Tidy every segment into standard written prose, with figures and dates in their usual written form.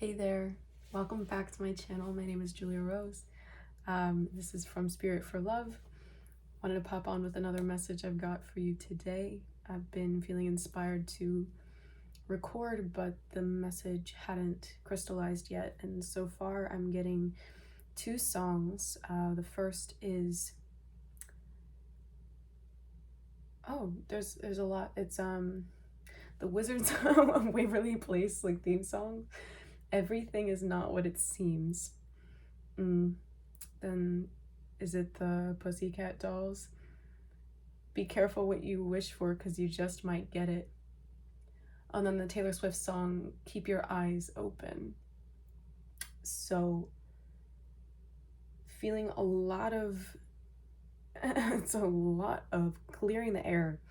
Hey there, welcome back to my channel. My name is Julia Rose. This is from Spirit for Love. Wanted to pop on with another message I've got for you today. I've been feeling inspired to record, but the message hadn't crystallized yet, and so far I'm getting two songs. The first is there's a lot. It's the Wizards of Waverly Place theme song. Everything is not what it seems. Then is it the Pussycat Dolls? Be careful what you wish for, because you just might get it. And then the Taylor Swift song, Keep Your Eyes Open. So feeling a lot of it's a lot of clearing the air.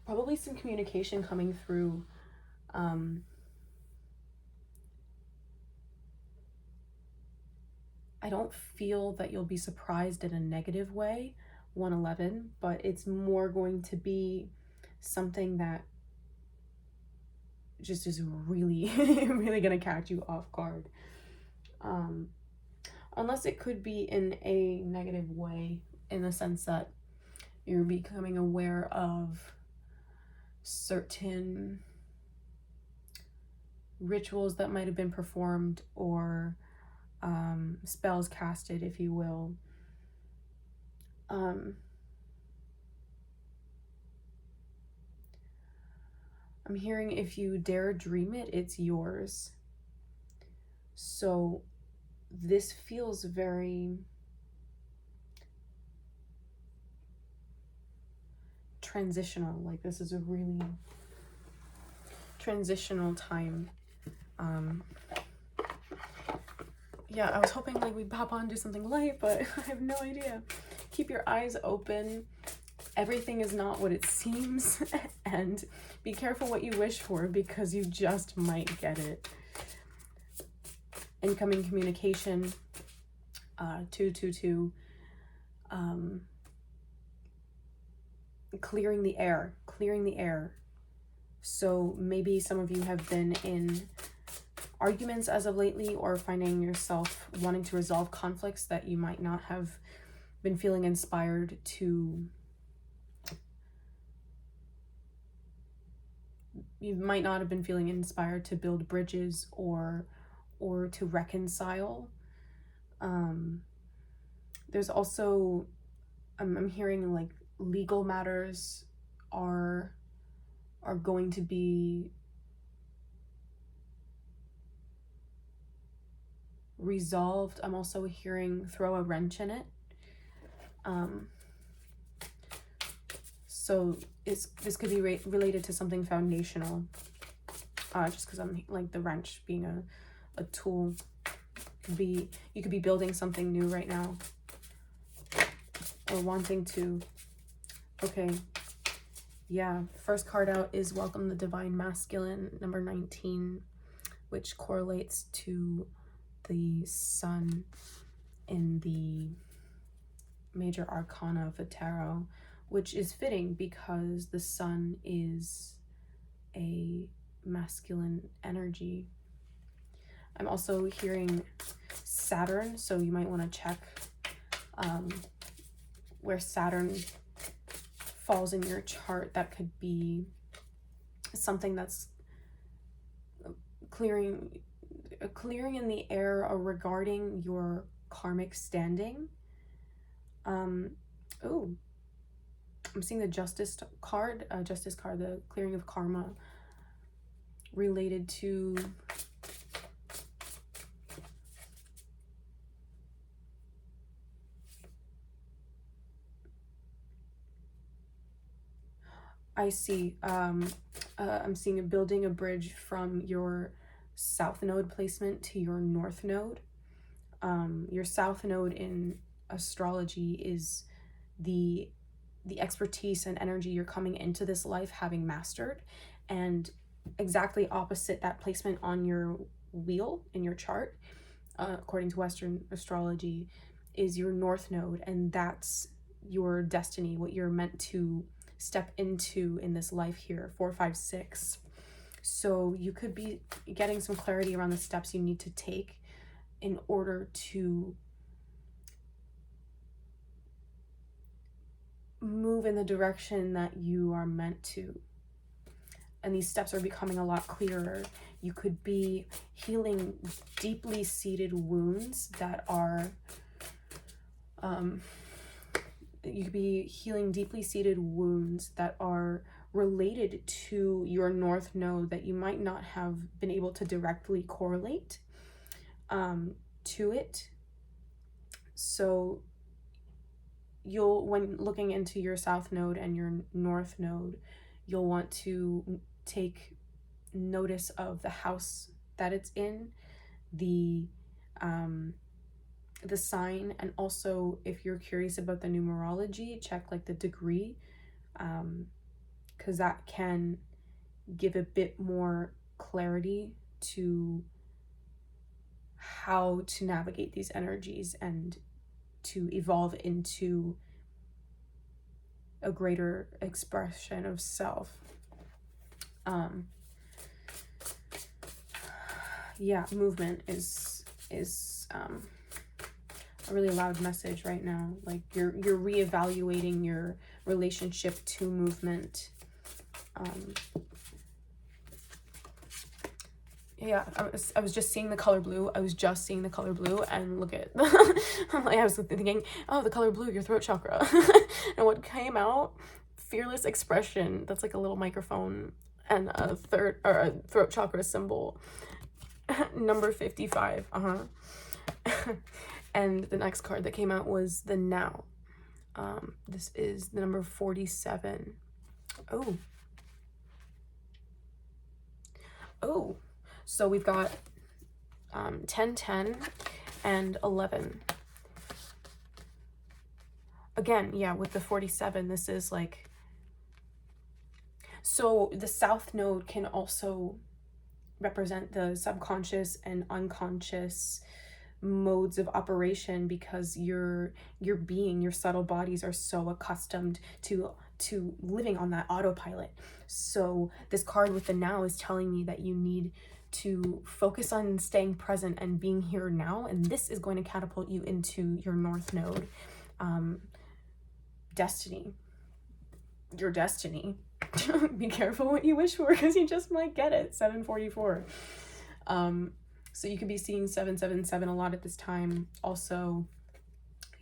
Probably some communication coming through. I don't feel that you'll be surprised in a negative way, 111, but it's more going to be something that just is really, really gonna catch you off guard. Unless it could be in a negative way, in the sense that you're becoming aware of certain rituals that might have been performed, or spells casted, if you will. I'm hearing, if you dare dream it, it's yours. So this feels very transitional. Like, this is a really transitional time. Yeah, I was hoping we'd pop on and do something light, but I have no idea. Keep your eyes open. Everything is not what it seems. And be careful what you wish for, because you just might get it. Incoming communication, 222. Clearing the air. So maybe some of you have been in arguments as of lately, or finding yourself wanting to resolve conflicts that you might not have been feeling inspired to. You might not have been feeling inspired to build bridges or to reconcile. There's also, I'm hearing legal matters are going to be resolved. I'm also hearing throw a wrench in it. So this could be related to something foundational. Just because I'm the wrench being a tool. You could be building something new right now, or wanting to. Okay. Yeah, first card out is Welcome the Divine Masculine, number 19, which correlates to the sun in the major arcana of the tarot, which is fitting because the sun is a masculine energy. I'm also hearing Saturn, so you might want to check where Saturn falls in your chart. That could be something that's clearing in the air regarding your karmic standing. I'm seeing the Justice card, the clearing of karma related to I see. I'm seeing building a bridge from your south node placement to your north node. Your south node in astrology is the expertise and energy you're coming into this life having mastered, and exactly opposite that placement on your wheel in your chart, according to Western astrology, is your north node, and that's your destiny, what you're meant to step into in this life here, 4, 5, 6. So you could be getting some clarity around the steps you need to take in order to move in the direction that you are meant to. And these steps are becoming a lot clearer. You could be healing deeply seated wounds that are, you could be healing deeply seated wounds that are related to your North Node that you might not have been able to directly correlate to it. So you'll, when looking into your South Node and your North Node, you'll want to take notice of the house that it's in, the sign, and also if you're curious about the numerology, check like the degree, because that can give a bit more clarity to how to navigate these energies and to evolve into a greater expression of self. Yeah, movement is a really loud message right now. Like you're reevaluating your relationship to movement. Yeah, I was just seeing the color blue. I was just seeing the color blue, and look at I was thinking, oh, the color blue, your throat chakra. And what came out? Fearless expression. That's like a little microphone and a throat chakra symbol. Number 55. And the next card that came out was the Now. This is the number 47. Oh, so we've got 10, 10, and 11. Again, yeah, with the 47, this is like, so the South Node can also represent the subconscious and unconscious modes of operation, because your being, your subtle bodies are so accustomed to living on that autopilot. So this card with the Now is telling me that you need to focus on staying present and being here now, and this is going to catapult you into your North Node. Destiny. Your destiny. Be careful what you wish for, because you just might get it. 744. So you could be seeing 777 a lot at this time. Also,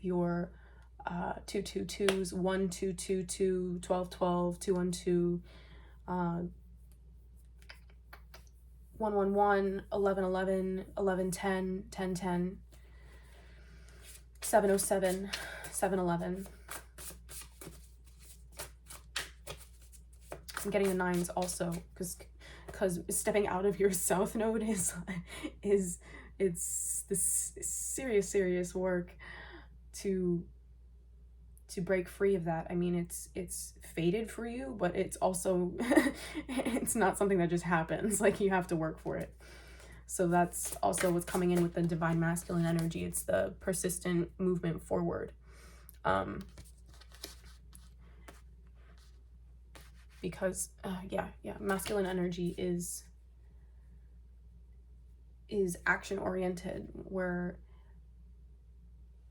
your 222s, 1222, 1212, 212, 111, 1111, 1110, 1010, 707, 711. I'm getting the 9s also, because stepping out of your South Node it's this serious work to break free of that. I mean, it's fated for you, but it's also it's not something that just happens. Like, you have to work for it. So that's also what's coming in with the divine masculine energy. It's the persistent movement forward. Because masculine energy is action oriented, where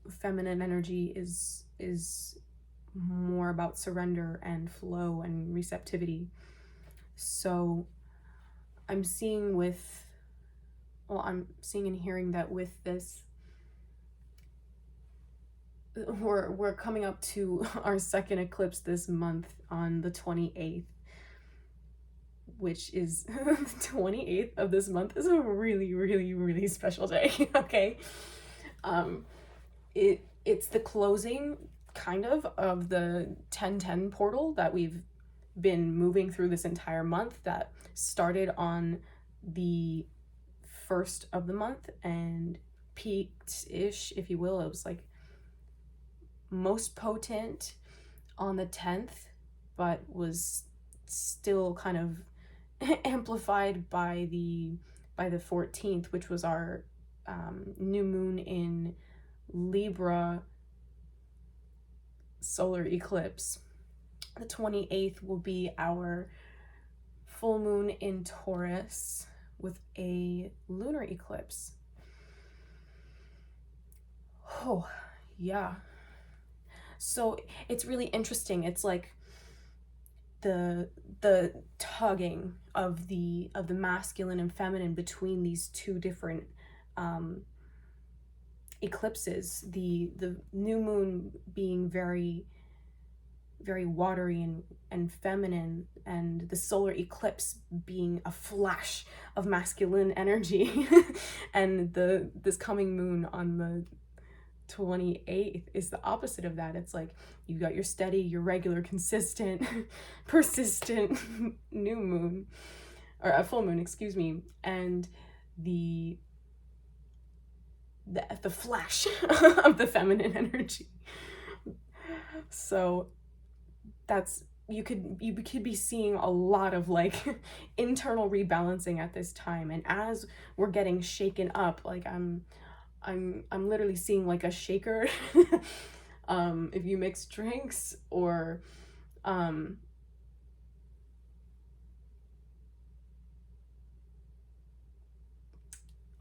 feminine energy is more about surrender and flow and receptivity. So I'm seeing and hearing that with this, we're coming up to our second eclipse this month on the 28th, which is the 28th of this month is a really special day. Okay. It's the closing kind of the 1010 portal that we've been moving through this entire month, that started on the 1st of the month and peaked-ish, if you will. It was like most potent on the 10th, but was still kind of amplified by the 14th, which was our new moon in Libra solar eclipse. The 28th will be our full moon in Taurus with a lunar eclipse. Oh, yeah. So it's really interesting. It's like the tugging of the masculine and feminine between these two different eclipses. The new moon being very watery and feminine, and the solar eclipse being a flash of masculine energy. And this coming moon on the 28th is the opposite of that. It's like you got your steady, your regular, consistent, persistent new moon, or a full moon, excuse me, and the flash of the feminine energy. So that's, you could be seeing a lot of like internal rebalancing at this time. And as we're getting shaken up, like I'm literally seeing like a shaker. If you mix drinks, or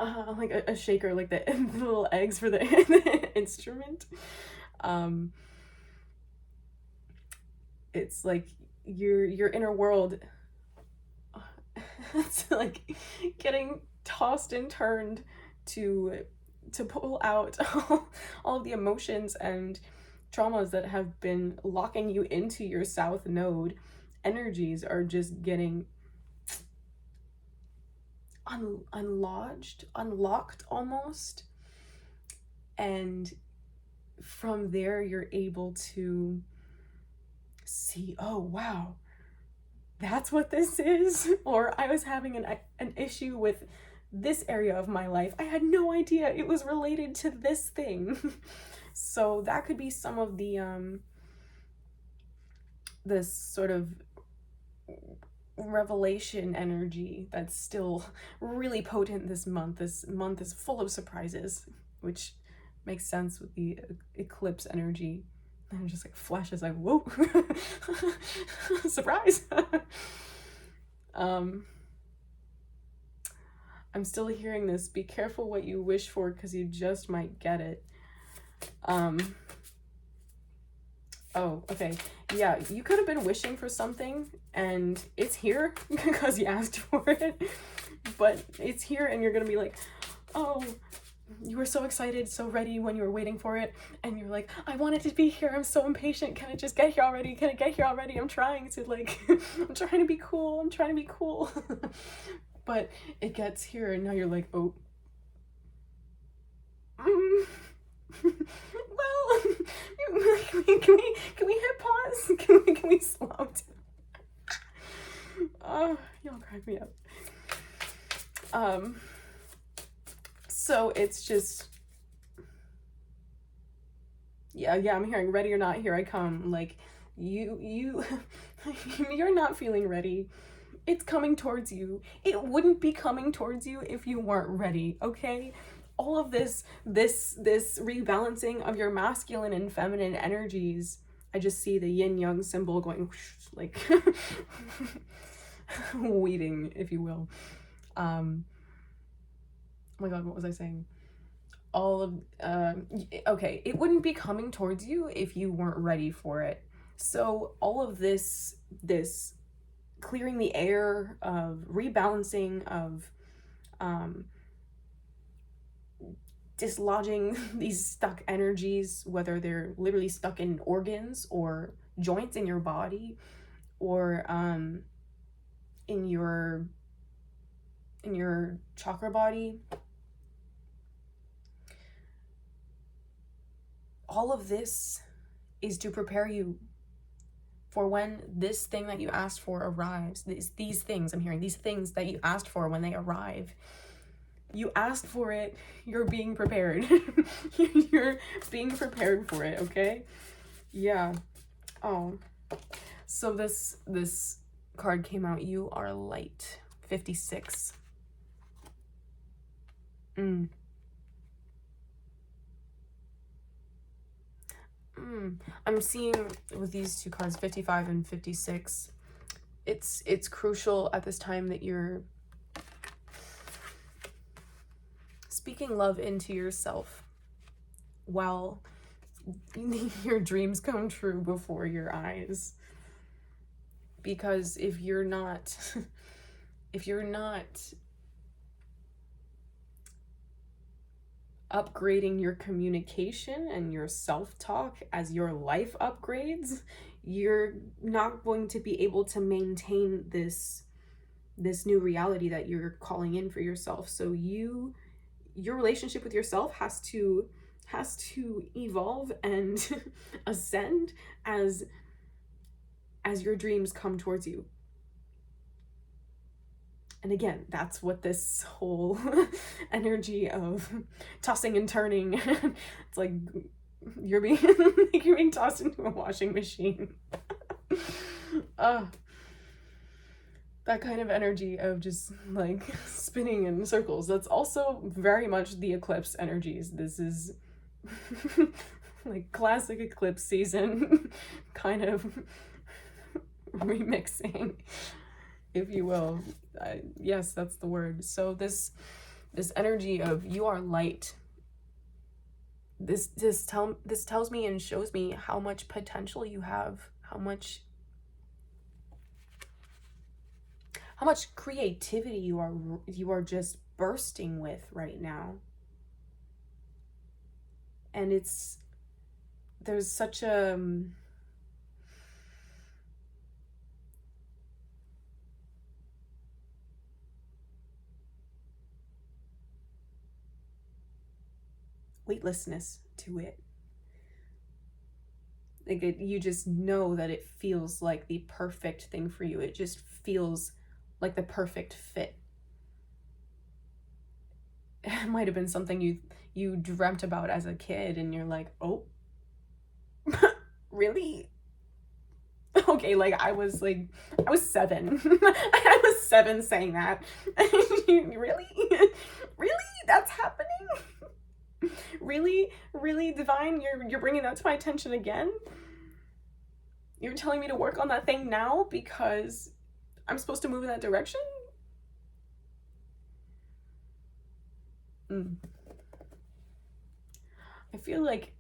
like a shaker, like the little eggs for the instrument. It's like your inner world, it's like getting tossed and turned to pull out all of the emotions and traumas that have been locking you into your south node. Energies are just getting unlocked almost. And from there, you're able to see, oh, wow, that's what this is. Or I was having an issue with this area of my life. I had no idea it was related to this thing. So that could be some of the this sort of revelation energy that's still really potent this month. This month is full of surprises, which makes sense with the eclipse energy. And it just like flashes like, whoa, surprise. I'm still hearing this. Be careful what you wish for, because you just might get it. Oh, okay. Yeah, you could have been wishing for something and it's here because you asked for it. But it's here and you're gonna be like, oh, you were so excited, so ready when you were waiting for it. And you're like, I want it to be here. I'm so impatient. Can it just get here already? Can it get here already? I'm trying to like, I'm trying to be cool. I'm trying to be cool. But it gets here and now you're like, oh. Well, can we hit pause? Can we slow down? Oh, y'all crack me up. So it's just, yeah, I'm hearing ready or not, here I come. Like you're not feeling ready. It's coming towards you. It wouldn't be coming towards you if you weren't ready, okay? All of this rebalancing of your masculine and feminine energies. I just see the yin yang symbol going whoosh, like weaving, if you will. Oh my god, what was I saying? All of okay, it wouldn't be coming towards you if you weren't ready for it. So all of this clearing the air, of rebalancing, of dislodging these stuck energies, whether they're literally stuck in organs or joints in your body, or in your chakra body. All of this is to prepare you for when this thing that you asked for arrives. These things, I'm hearing, these things that you asked for, when they arrive. You asked for it, you're being prepared. You're being prepared for it, okay? Yeah. Oh. So this card came out, you are light. 56. I'm seeing with these two cards, 55 and 56, it's crucial at this time that you're speaking love into yourself while your dreams come true before your eyes. Because if you're not upgrading your communication and your self-talk as your life upgrades, you're not going to be able to maintain this new reality that you're calling in for yourself. So your relationship with yourself has to evolve and ascend as your dreams come towards you. And again, that's what this whole energy of tossing and turning, it's like you're being tossed into a washing machine. That kind of energy of just like spinning in circles. That's also very much the eclipse energies. This is like classic eclipse season kind of remixing, if you will. Yes, that's the word. So this energy of you are light, this tells me and shows me how much potential you have, how much creativity you are just bursting with right now. And there's such a weightlessness to it. Like you just know that it feels like the perfect thing for you. It just feels like the perfect fit. It might have been something you dreamt about as a kid, and you're like, oh, really? Okay, like I was 7. I was 7 saying that. Really? Really? That's happening? Really divine, you're bringing that to my attention again? You're telling me to work on that thing now because I'm supposed to move in that direction? I feel like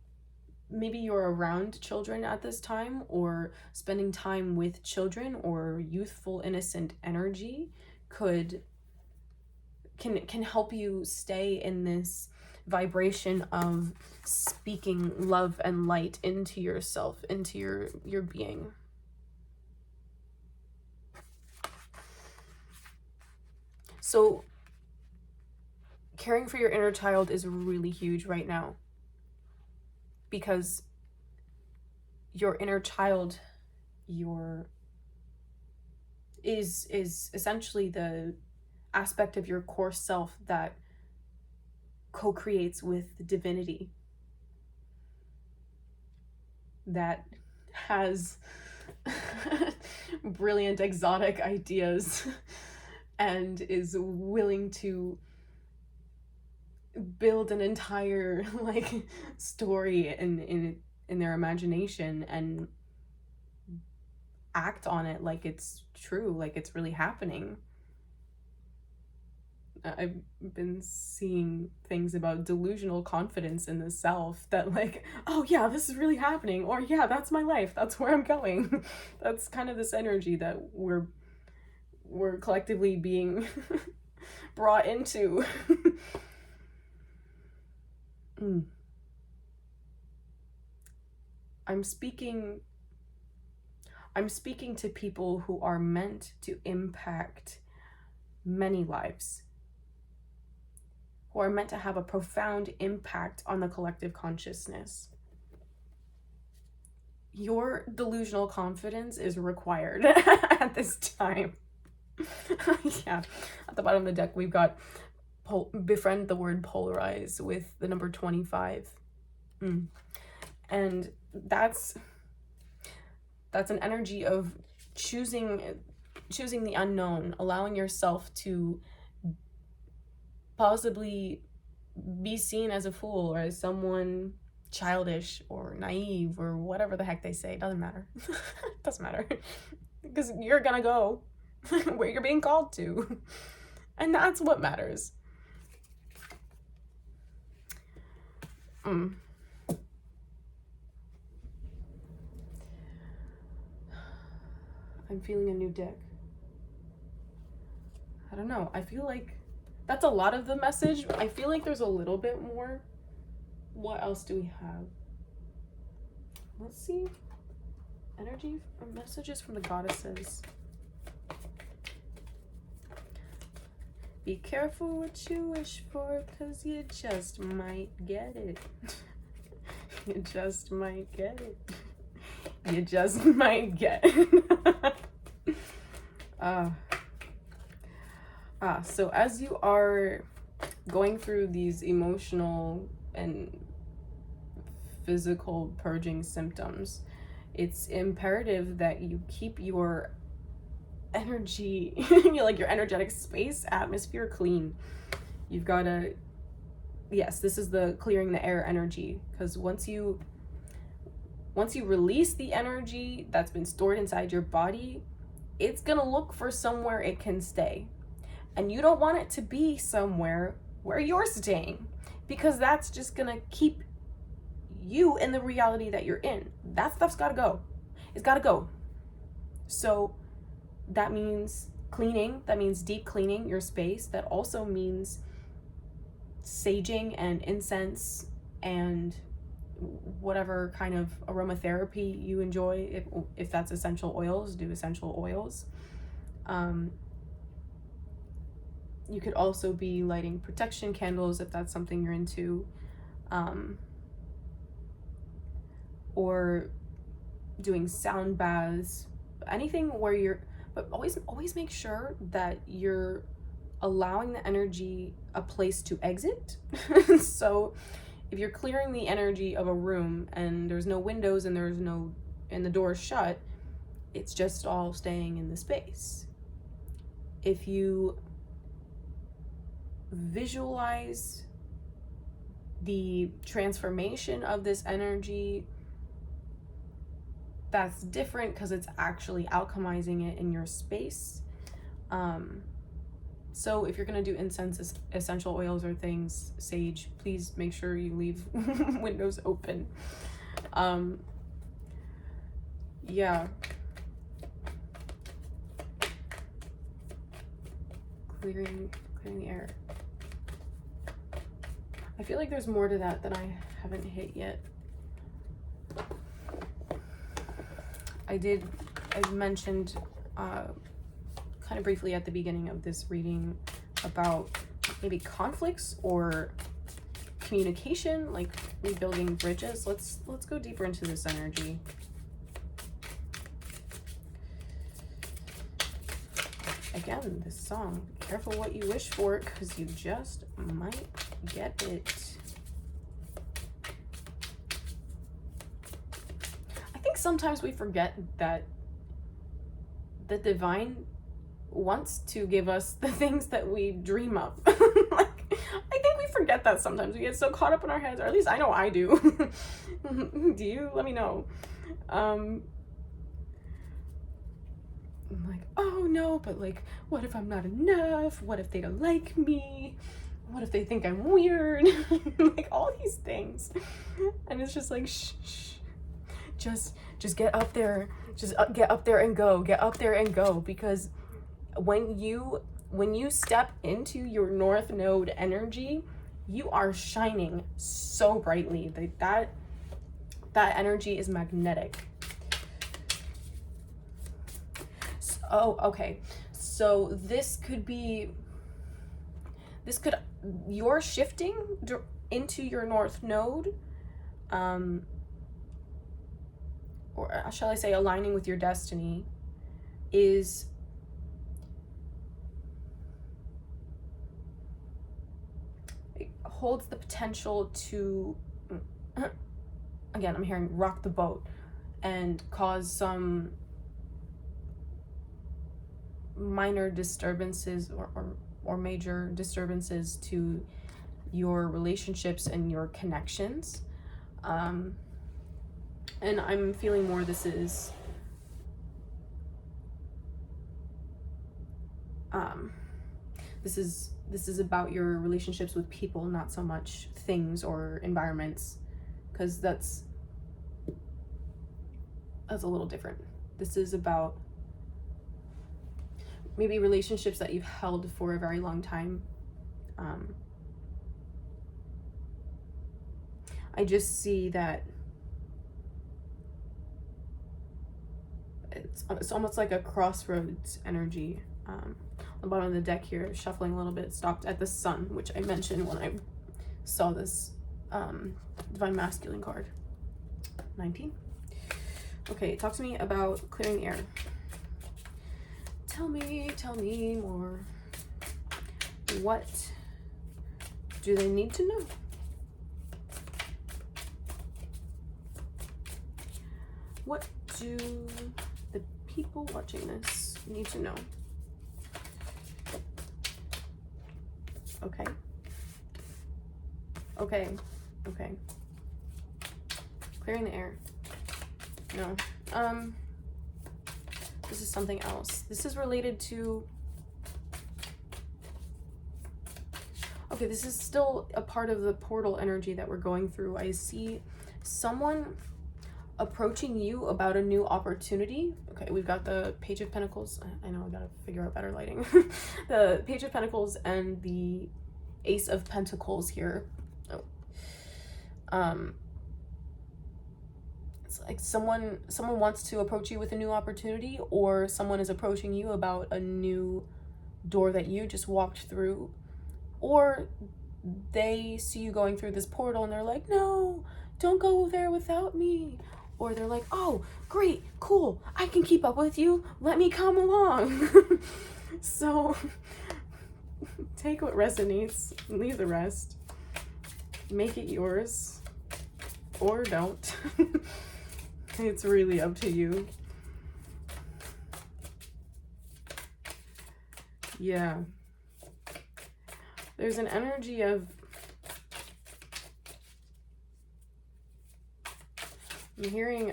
maybe you're around children at this time, or spending time with children or youthful innocent energy can help you stay in this vibration of speaking love and light into yourself, into your being. So caring for your inner child is really huge right now, because your inner child is essentially the aspect of your core self that co-creates with divinity, that has brilliant exotic ideas and is willing to build an entire like story in their imagination and act on it like it's true, like it's really happening. I've been seeing things about delusional confidence in the self, that like, oh yeah, this is really happening, or yeah, that's my life, that's where I'm going. That's kind of this energy that we're collectively being brought into. I'm speaking to people who are meant to impact many lives, who are meant to have a profound impact on the collective consciousness. Your delusional confidence is required at this time. Yeah, at the bottom of the deck we've got befriend the word polarize with the number 25. And that's an energy of choosing the unknown, allowing yourself to possibly be seen as a fool or as someone childish or naive or whatever the heck they say. It doesn't matter. It doesn't matter. Because you're gonna go where you're being called to. And that's what matters. I'm feeling a new deck. I don't know. I feel like that's a lot of the message. I feel like there's a little bit more. What else do we have? Let's see. Energy or messages from the goddesses. Be careful what you wish for, because you just might get it. You just might get it. You just might get it. So as you are going through these emotional and physical purging symptoms, it's imperative that you keep your energy, like your energetic space, atmosphere clean. You've got to, yes, this is the clearing the air energy, because once you release the energy that's been stored inside your body, it's gonna look for somewhere it can stay. And you don't want it to be somewhere where you're staying, because that's just gonna keep you in the reality that you're in. That stuff's gotta go. It's gotta go. So that means cleaning, that means deep cleaning your space. That also means saging and incense and whatever kind of aromatherapy you enjoy. If that's essential oils, do essential oils. You could also be lighting protection candles if that's something you're into, or doing sound baths, anything where you're, but always make sure that you're allowing the energy a place to exit. So if you're clearing the energy of a room and there's no windows and the door is shut, it's just all staying in the space. If you visualize the transformation of this energy, that's different because it's actually alchemizing it in your space. So if you're going to do incense, essential oils or things, sage, please make sure you leave windows open. Yeah. Clearing the air. I feel like there's more to that I haven't hit yet. I mentioned kind of briefly at the beginning of this reading about maybe conflicts or communication, like rebuilding bridges. Let's go deeper into this energy. Again, this song, be careful what you wish for, because you just might get it. I think sometimes we forget that the divine wants to give us the things that we dream of. Like, I think we forget that sometimes. We get so caught up in our heads, or at least I know I do. Do you? Let me know. I'm like, oh no, but like, what if I'm not enough? What if they don't like me? What if they think I'm weird? Like all these things. And it's just like, shh. Just get up there. Just get up there and go. Get up there and go. Because when you step into your North Node energy, you are shining so brightly. That energy is magnetic. Oh, okay. So you're shifting into your North Node, or shall I say aligning with your destiny, it holds the potential to, again, I'm hearing rock the boat and cause some minor disturbances or major disturbances to your relationships and your connections. And I'm feeling more this is about your relationships with people, not so much things or environments, because that's a little different. This is about maybe relationships that you've held for a very long time. I just see that it's almost like a crossroads energy. On the bottom of the deck here, shuffling a little bit, stopped at the Sun, which I mentioned when I saw this Divine Masculine card. 19. Okay, talk to me about clearing the air. Tell me more. What do they need to know? What do the people watching this need to know? Okay. Okay. Okay. Clearing the air. No. This is something else. This is related to... Okay, this is still a part of the portal energy that we're going through. I see someone approaching you about a new opportunity. Okay, we've got the Page of Pentacles. I know I gotta figure out better lighting. The Page of Pentacles and the Ace of Pentacles here. Oh. It's like someone wants to approach you with a new opportunity, or someone is approaching you about a new door that you just walked through, or they see you going through this portal and they're like, no, don't go there without me. Or they're like, oh, great, cool, I can keep up with you, let me come along. So take what resonates, leave the rest, make it yours, or don't. It's really up to you. Yeah. There's an energy of... I'm hearing,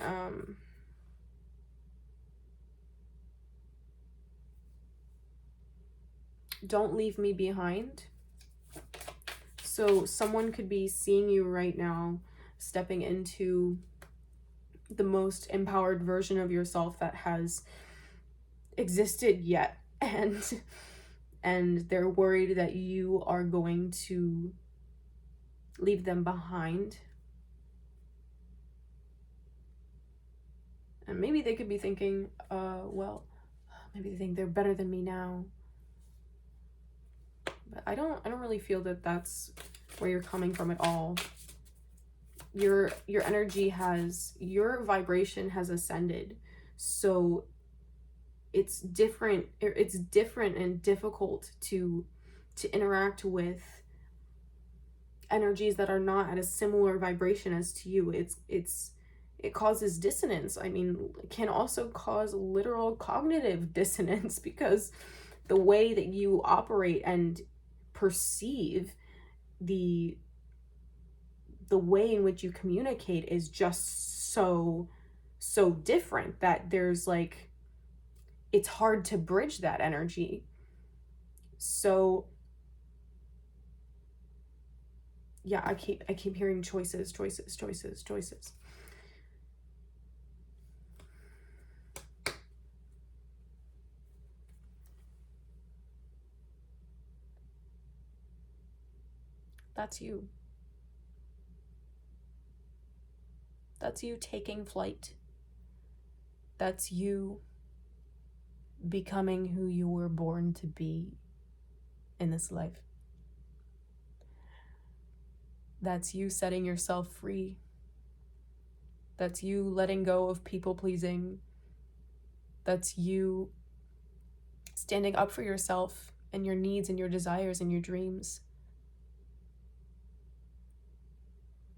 don't leave me behind. So someone could be seeing you right now, stepping into the most empowered version of yourself that has existed yet. And they're worried that you are going to leave them behind. And maybe they could be thinking, well, maybe they think they're better than me now. But I don't really feel that that's where you're coming from at all. Your energy has, your vibration has ascended. So it's different and difficult to interact with energies that are not at a similar vibration as to you. It causes dissonance. I mean, it can also cause literal cognitive dissonance, because the way that you operate and perceive the way in which you communicate is just so different that there's like, it's hard to bridge that energy. So yeah, I keep hearing choices. That's you. That's you taking flight. That's you becoming who you were born to be in this life. That's you setting yourself free. That's you letting go of people pleasing. That's you standing up for yourself and your needs and your desires and your dreams.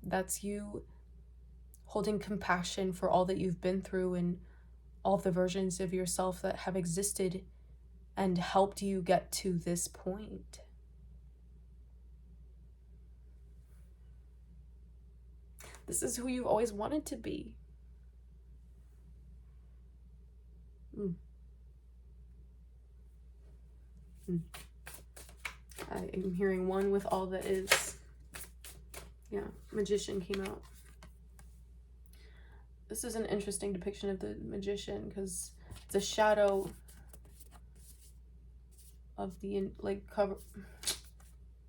That's you holding compassion for all that you've been through and all the versions of yourself that have existed and helped you get to this point. This is who you've always wanted to be. I'm hearing one with all that is. Yeah, Magician came out. This is an interesting depiction of the Magician because it's a shadow of the, like, cover.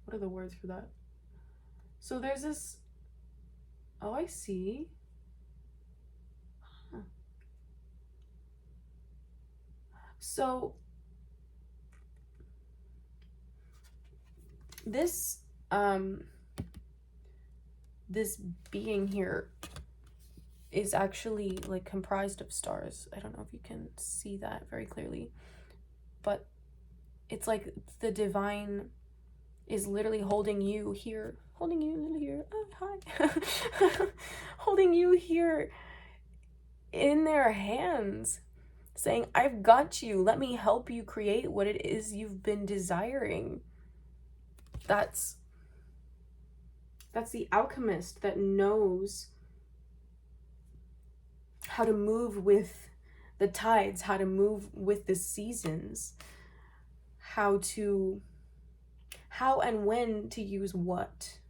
What are the words for that? So there's this, oh, I see. Huh. So this, this being here is actually like comprised of stars. I don't know if you can see that very clearly, but it's like the divine is literally holding you here, holding you here, oh, hi, holding you here in their hands, saying, I've got you, let me help you create what it is you've been desiring. That's the alchemist that knows how to move with the tides, how to move with the seasons, how and when to use what,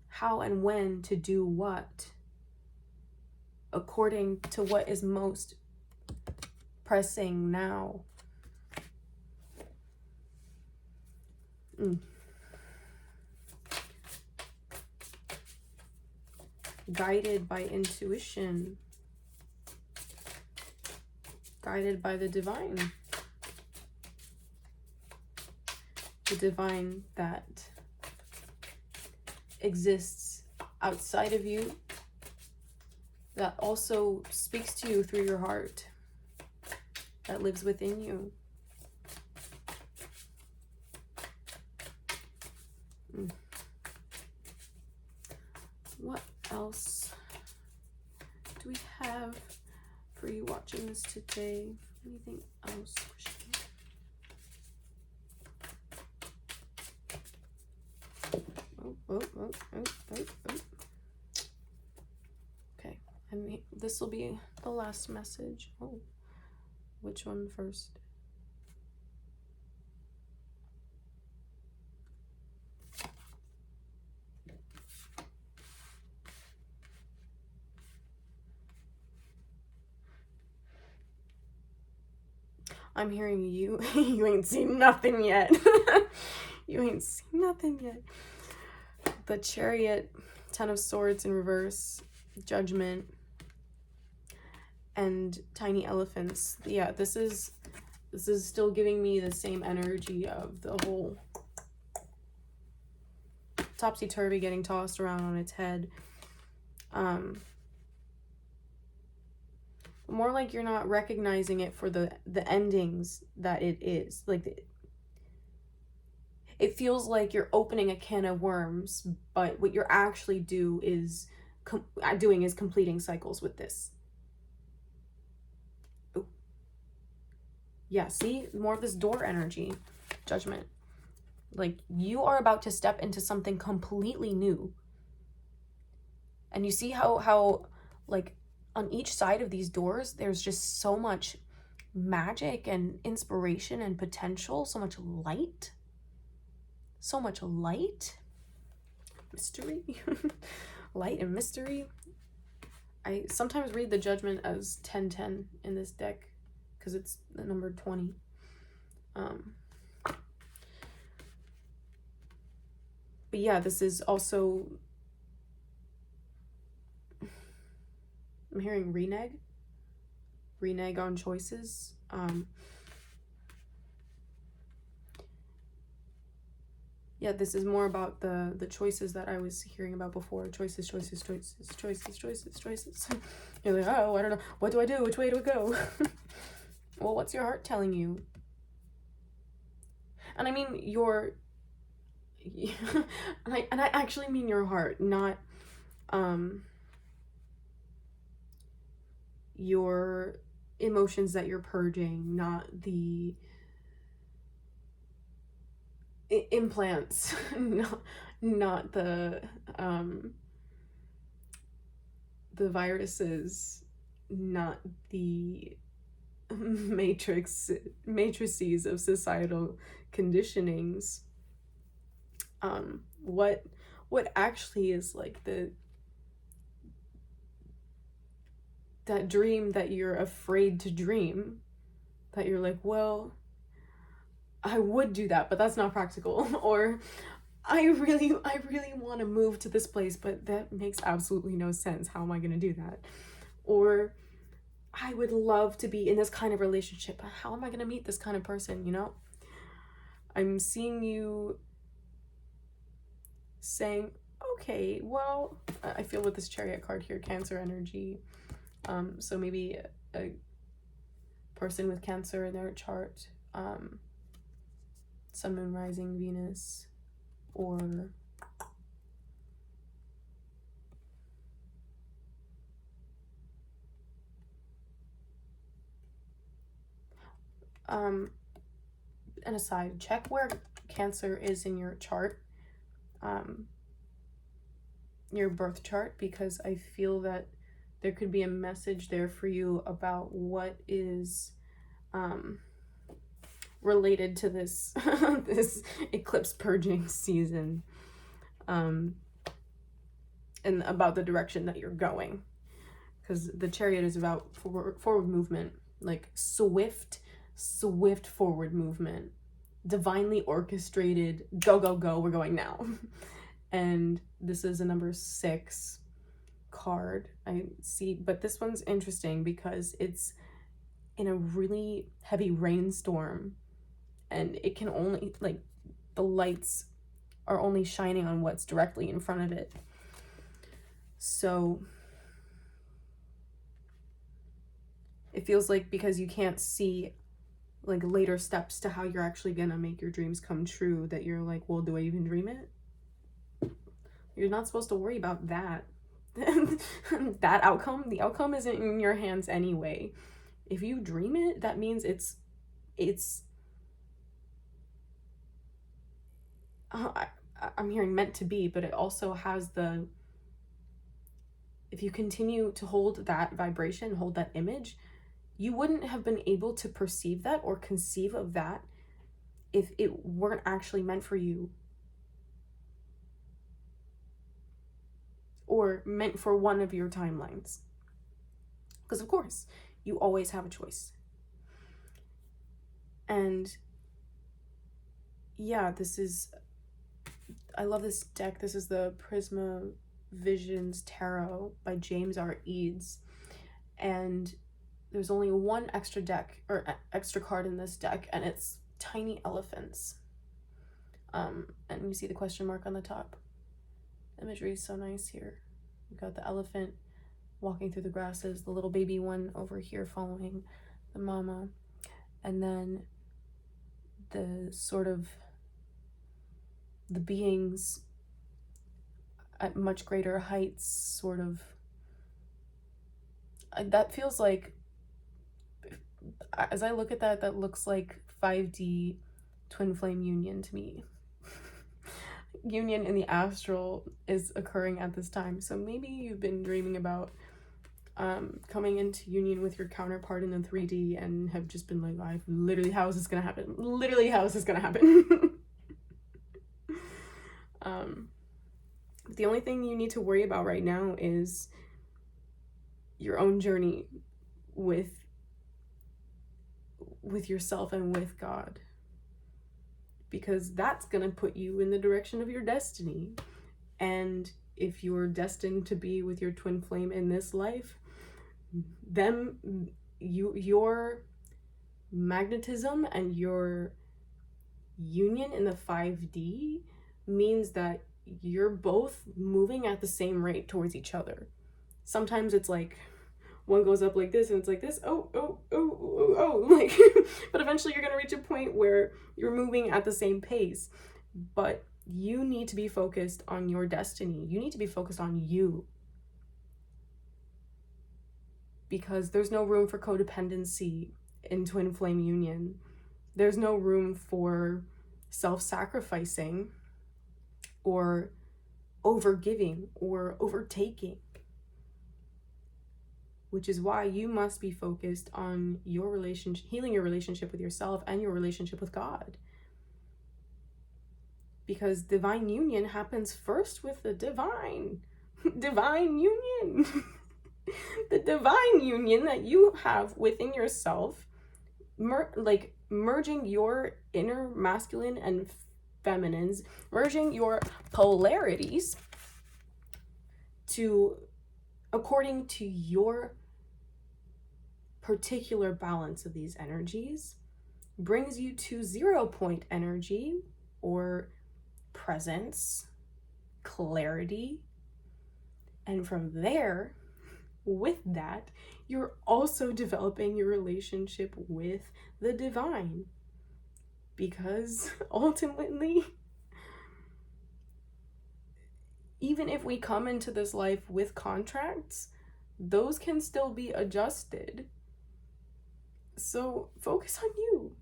how and when to do what, according to what is most pressing now. Guided by intuition, guided by the divine that exists outside of you, that also speaks to you through your heart, that lives within you. What else do we have for you watching this today? Anything else? Oh. Okay, and this will be the last message. Oh, which one first? I'm hearing you. You ain't seen nothing yet. You ain't seen nothing yet. The Chariot, Ten of Swords in reverse, Judgment, and Tiny Elephants. Yeah, this is still giving me the same energy of the whole topsy-turvy, getting tossed around on its head. More like you're not recognizing it for the endings that it is. Like, it feels like you're opening a can of worms, but what you're actually doing is completing cycles with this. Ooh. Yeah, see? More of this door energy. Judgment. Like, you are about to step into something completely new. And you see how like, on each side of these doors, there's just so much magic and inspiration and potential, so much light. So much light. Mystery. Light and mystery. I sometimes read the Judgment as 1010 in this deck because it's the number 20. But yeah, this is also, I'm hearing renege on choices. Yeah, this is more about the choices that I was hearing about before. Choices. You're like, oh, I don't know. What do I do? Which way do I go? Well, what's your heart telling you? And I mean and I actually mean your heart, not your emotions that you're purging, not the implants, not the the viruses, not the matrices of societal conditionings. What actually is like that dream that you're afraid to dream, that you're like, well, I would do that, but that's not practical. Or I really want to move to this place, but that makes absolutely no sense. How am I going to do that? Or I would love to be in this kind of relationship, but how am I going to meet this kind of person, you know? I'm seeing you saying, okay, well, I feel with this Chariot card here, Cancer energy. So maybe a person with Cancer in their chart, Sun, Moon, Rising, Venus, or an aside, check where Cancer is in your chart, your birth chart, because I feel that there could be a message there for you about what is related to this this eclipse purging season, and about the direction that you're going, because the Chariot is about forward movement, like swift forward movement, divinely orchestrated, go, we're going now. And this is a number 6 card I see, but this one's interesting because it's in a really heavy rainstorm, and it can only, like, the lights are only shining on what's directly in front of it. So it feels like, because you can't see like later steps to how you're actually gonna make your dreams come true, that you're like, well, do I even dream it? You're not supposed to worry about that. That outcome, the outcome isn't in your hands anyway. If you dream it, that means it's I'm hearing meant to be, but it also has the, if you continue to hold that vibration, hold that image, you wouldn't have been able to perceive that or conceive of that if it weren't actually meant for you, or meant for one of your timelines. Because of course, you always have a choice. And yeah, I love this deck. This is the Prisma Visions Tarot by James R. Eads. And there's only one extra deck, or extra card in this deck, and it's tiny elephants. And you see the question mark on the top. Imagery is so nice here. We've got the elephant walking through the grasses, the little baby one over here following the mama, and then the sort of the beings at much greater heights, sort of, that feels like, as I look at that, that looks like 5D twin flame union to me. Union in the astral is occurring at this time. So maybe you've been dreaming about coming into union with your counterpart in the 3D and have just been like, how is this gonna happen? Literally, how is this gonna happen? The only thing you need to worry about right now is your own journey with yourself and with God, because that's gonna put you in the direction of your destiny. And if you're destined to be with your twin flame in this life, then your magnetism and your union in the 5D means that you're both moving at the same rate towards each other. Sometimes it's like one goes up like this and it's like this, oh, like, but eventually you're gonna reach a point where you're moving at the same pace. But you need to be focused on your destiny. You need to be focused on you, because there's no room for codependency in twin flame union. There's no room for self-sacrificing or overgiving or overtaking. which is why you must be focused on your relationship, healing your relationship with yourself and your relationship with God. Because divine union happens first with the divine. Divine union. The divine union that you have within yourself, merging your inner masculine and feminines, merging your polarities to according to your particular balance of these energies, brings you to 0 point energy or presence, clarity. And from there, with that, you're also developing your relationship with the divine. Because ultimately, even if we come into this life with contracts, those can still be adjusted. So focus on you.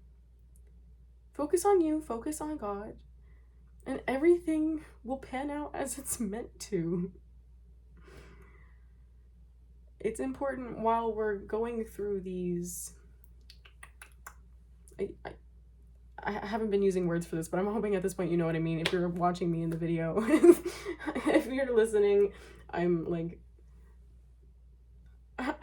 Focus on you, focus on God, and everything will pan out as it's meant to. It's important while we're going through these, I haven't been using words for this, but I'm hoping at this point you know what I mean. If you're watching me in the video, if you're listening, I'm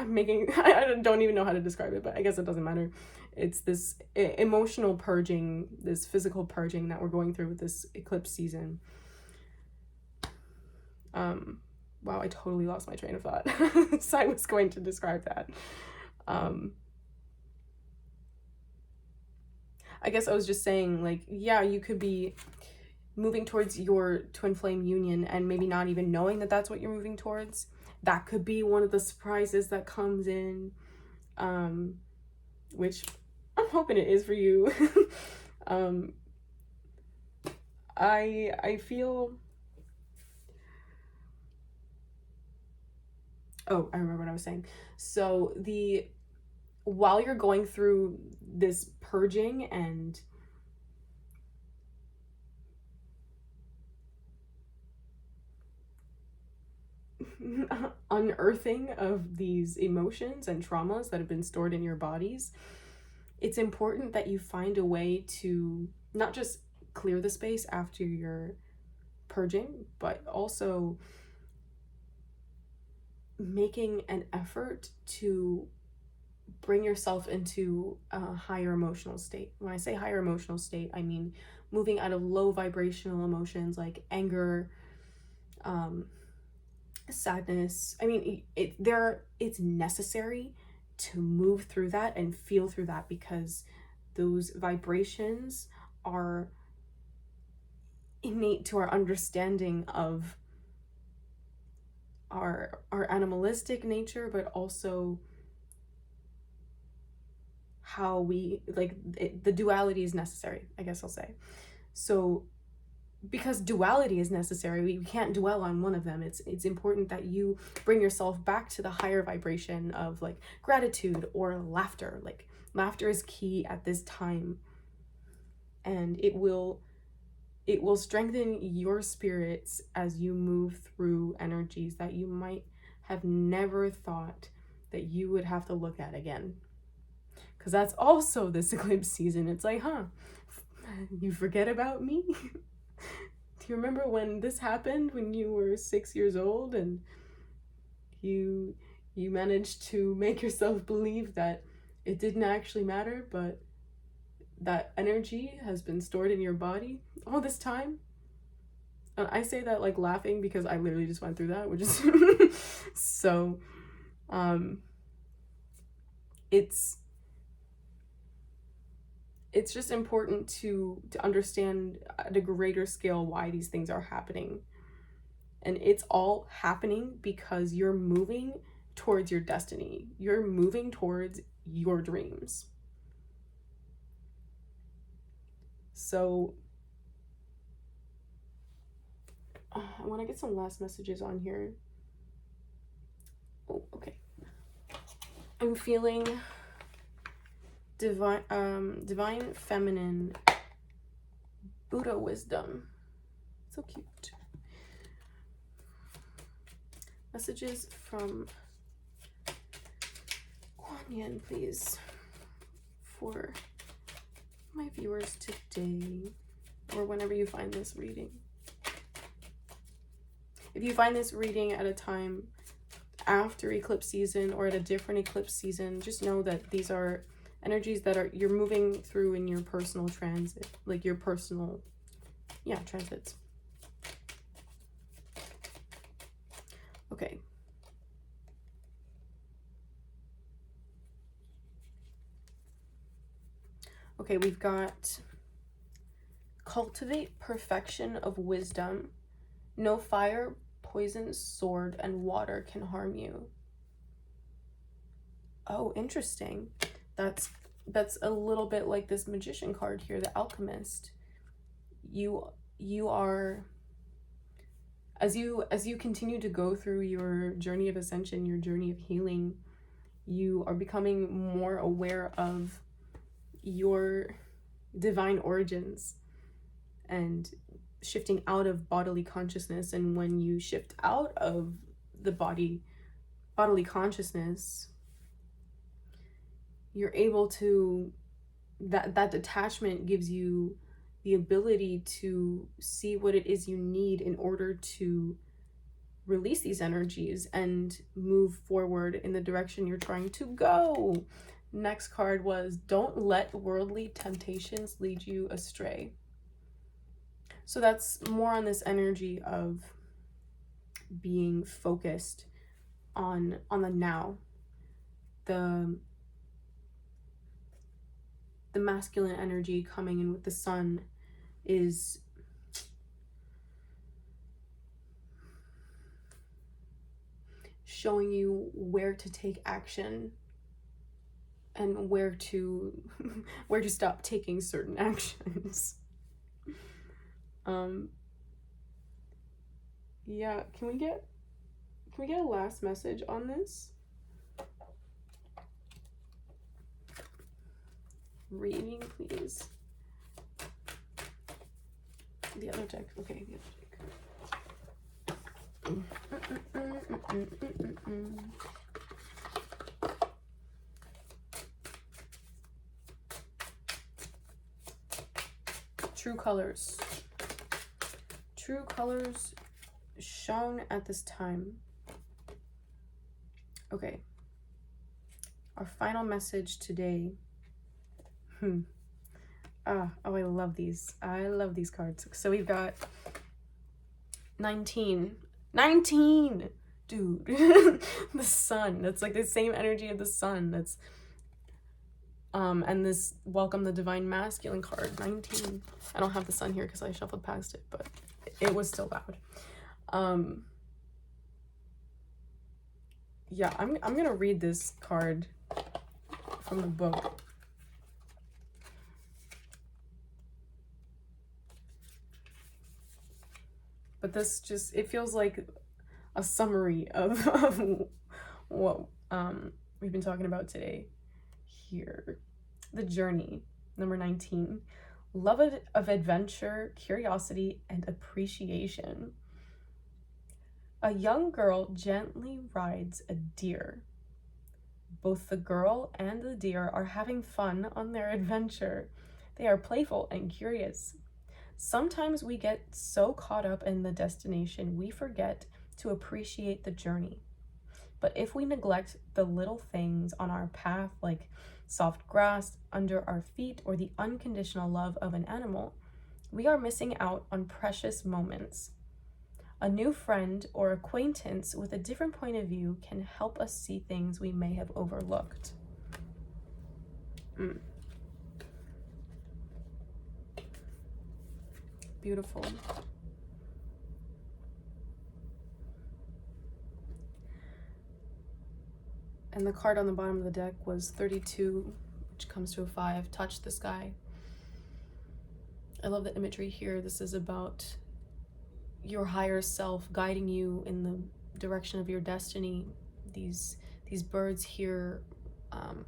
making, I don't even know how to describe it, but I guess it doesn't matter. It's this emotional purging, this physical purging that we're going through with this eclipse season. Wow, I totally lost my train of thought. So I was going to describe that. I guess I was just saying, like, yeah, you could be moving towards your twin flame union and maybe not even knowing that that's what you're moving towards. That could be one of the surprises that comes in, which I'm hoping it is for you. I feel... Oh, I remember what I was saying. So while you're going through this purging and unearthing of these emotions and traumas that have been stored in your bodies, it's important that you find a way to not just clear the space after your purging, but also making an effort to bring yourself into a higher emotional state. When I say higher emotional state, I mean moving out of low vibrational emotions like anger, sadness. I mean, it's necessary to move through that and feel through that, because those vibrations are innate to our understanding of our animalistic nature, but also how we, the duality is necessary, I guess I'll say. So because duality is necessary, we can't dwell on one of them. It's important that you bring yourself back to the higher vibration of like gratitude or laughter. Like laughter is key at this time, and it will strengthen your spirits as you move through energies that you might have never thought that you would have to look at again. Because that's also this eclipse season. It's like, you forget about me? Do you remember when this happened when you were 6 years old and you managed to make yourself believe that it didn't actually matter, but that energy has been stored in your body all this time? And I say that like laughing because I literally just went through that, which is so it's just important to understand at a greater scale why these things are happening. And it's all happening because you're moving towards your destiny. You're moving towards your dreams. So I want to get some last messages on here. Oh, okay. I'm feeling divine feminine Buddha wisdom. So cute. Messages from Kuan Yin, please, for my viewers today, or whenever you find this reading. If you find this reading at a time after eclipse season or at a different eclipse season, just know that these are energies that you're moving through in your personal transit, like your personal, transits. Okay. Okay, we've got cultivate perfection of wisdom. No fire, poison, sword, and water can harm you. Oh, interesting. That's a little bit like this magician card here, the alchemist. You are, as you continue to go through your journey of ascension, your journey of healing, you are becoming more aware of your divine origins and shifting out of bodily consciousness. And when you shift out of the bodily consciousness, you're able to, that detachment gives you the ability to see what it is you need in order to release these energies and move forward in the direction you're trying to go. Next card was, don't let worldly temptations lead you astray. So that's more on this energy of being focused on the now. The masculine energy coming in with the sun is showing you where to take action and where to stop taking certain actions. Yeah, can we get a last message on this? Reading, please. The other deck. Okay, the other deck. True colors. True colors shown at this time. Okay. Our final message today. Oh, I love these. I love these cards. So we've got 19. 19! Dude. The sun. That's like the same energy of the sun. That's and this welcome the divine masculine card, 19. I don't have the sun here because I shuffled past it, but it was still loud. Yeah, I'm gonna read this card from the book. But this just, it feels like a summary of what we've been talking about today here. The journey, number 19. Love of adventure, curiosity, and appreciation. A young girl gently rides a deer. Both the girl and the deer are having fun on their adventure. They are playful and curious. Sometimes we get so caught up in the destination, we forget to appreciate the journey. But if we neglect the little things on our path, like soft grass under our feet or the unconditional love of an animal, we are missing out on precious moments. A new friend or acquaintance with a different point of view can help us see things we may have overlooked. Beautiful. And the card on the bottom of the deck was 32, which comes to a 5, touch the sky. I love the imagery here. This is about your higher self guiding you in the direction of your destiny. These birds here, oh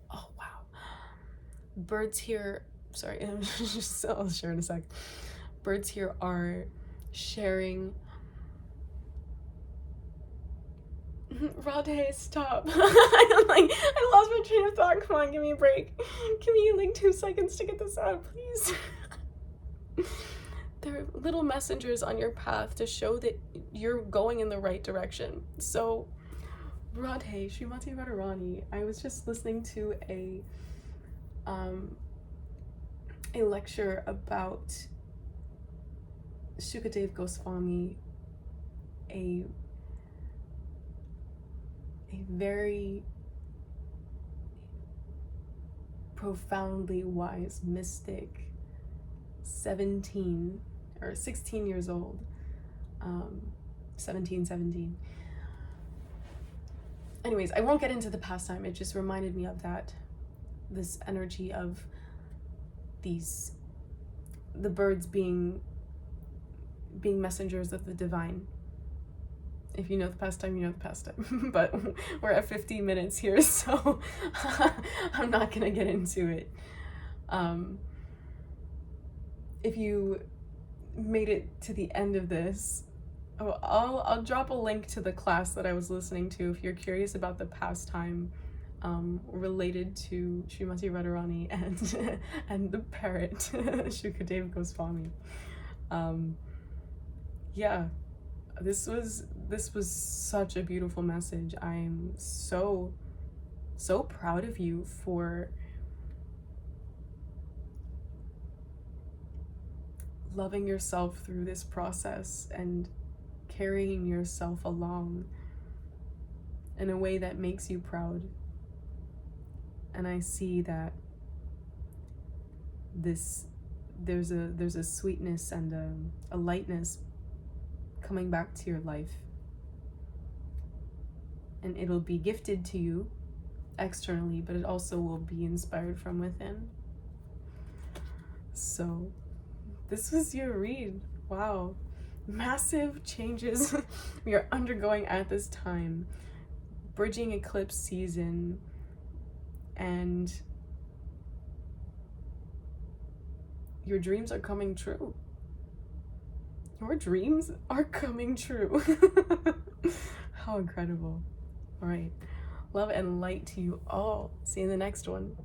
wow. Birds here, sorry, I'll share in a sec. Birds here are sharing Radhe, stop. I lost my train of thought. Come on, give me a break. Give me like 2 seconds to get this out, please. They're little messengers on your path to show that you're going in the right direction. So, Radhe, Srimati Radharani, I was just listening to a lecture about Shukadev Goswami, a very profoundly wise mystic, 17 or 16 years old, 17. Anyways, I won't get into the pastime. It just reminded me of that, this energy of the birds being messengers of the divine. If you know the pastime, you know the pastime. But we're at 15 minutes here, so I'm not gonna get into it. If you made it to the end of this, I'll drop a link to the class that I was listening to if you're curious about the pastime related to Srimati Radharani and the parrot Shukadev Goswami. Yeah, this was such a beautiful message. I'm so proud of you for loving yourself through this process and carrying yourself along in a way that makes you proud. And I see that there's a sweetness and a lightness coming back to your life, and it'll be gifted to you externally, but it also will be inspired from within. So this was your read. Wow, massive changes we are undergoing at this time, bridging eclipse season, and your dreams are coming true. Your dreams are coming true. How incredible. All right. Love and light to you all. See you in the next one.